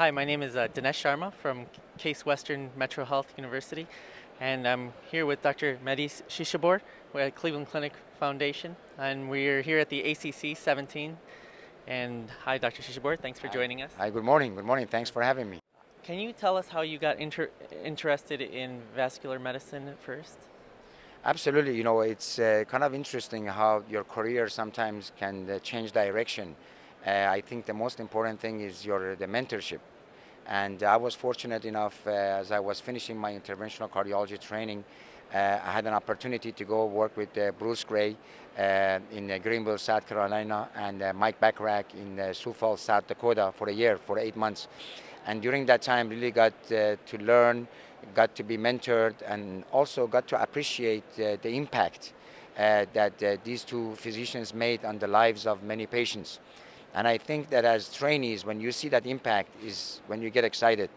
Hi, my name is Dinesh Sharma from Case Western Metro Health University, and I'm here with Dr. Mehdi Shishebor at Cleveland Clinic Foundation, and we're here at the ACC 17. And hi, Dr. Shishebor, thanks for joining us. Hi, good morning. Good morning. Thanks for having me. Can you tell us how you got interested in vascular medicine at first? Absolutely. It's kind of interesting how your career sometimes can change direction. I think the most important thing is the mentorship. And I was fortunate enough, as I was finishing my interventional cardiology training, I had an opportunity to go work with Bruce Gray in Greenville, South Carolina, and Mike Bacharach in Sioux Falls, South Dakota for a year, for 8 months. And during that time, really got to learn, got to be mentored, and also got to appreciate the impact that these two physicians made on the lives of many patients. And I think that as trainees, when you see that impact is when you get excited,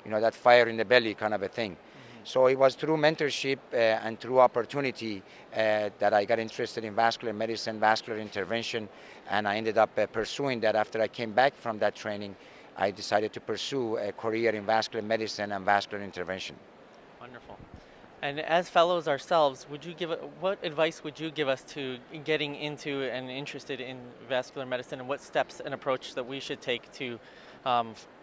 that fire in the belly kind of a thing. So it was through mentorship and through opportunity that I got interested in vascular medicine, vascular intervention, and I ended up pursuing that. After I came back from that training, I decided to pursue a career in vascular medicine and vascular intervention. Wonderful. And as fellows ourselves, what advice would you give us to getting into and interested in vascular medicine, and what steps and approach that we should take to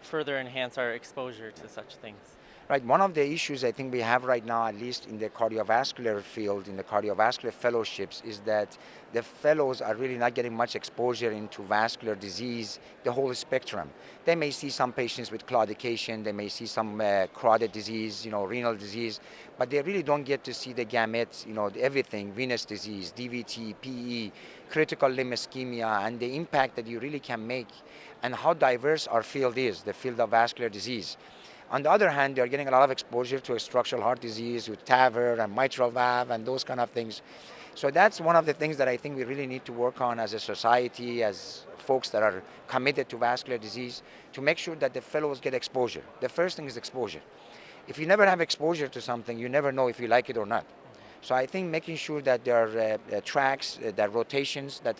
further enhance our exposure to such things? Right. One of the issues I think we have right now, at least in the cardiovascular field, in the cardiovascular fellowships, is that the fellows are really not getting much exposure into vascular disease, the whole spectrum. They may see some patients with claudication, they may see some carotid disease, renal disease, but they really don't get to see the gamut, everything, venous disease, DVT, PE, critical limb ischemia, and the impact that you really can make, and how diverse our field is, the field of vascular disease. On the other hand, they're getting a lot of exposure to a structural heart disease with TAVR and mitral valve and those kind of things. So that's one of the things that I think we really need to work on as a society, as folks that are committed to vascular disease, to make sure that the fellows get exposure. The first thing is exposure. If you never have exposure to something, you never know if you like it or not. So I think making sure that there are tracks, that rotations, that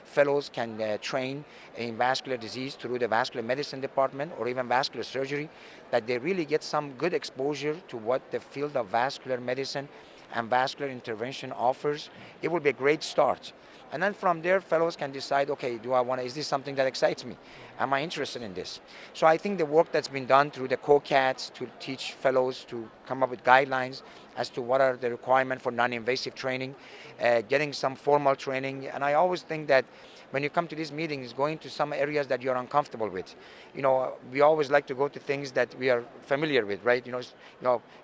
fellows can train in vascular disease through the vascular medicine department or even vascular surgery, that they really get some good exposure to what the field of vascular medicine and vascular intervention offers, it will be a great start. And then from there, fellows can decide, okay, is this something that excites me? Am I interested in this? So I think the work that's been done through the COCATs to teach fellows to come up with guidelines as to what are the requirements for non-invasive training, getting some formal training. And I always think that when you come to these meetings, going to some areas that you're uncomfortable with. We always like to go to things that we are familiar with, right?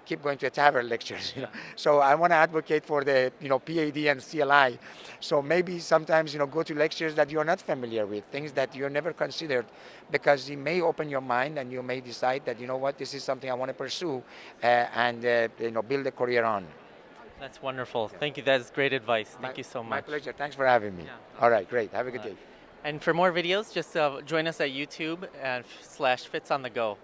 Keep going to TAVR lectures. So I want to advocate for the PAD and CLI. So maybe sometimes go to lectures that you're not familiar with, things that you're never considered, because it may open your mind and you may decide that this is something I want to pursue and build a career on. That's wonderful. Thank you. That is great advice. Thank you so much. My pleasure. Thanks for having me. Yeah. All right, great. Have a good day. And for more videos, just join us at YouTube /FitsOnTheGo.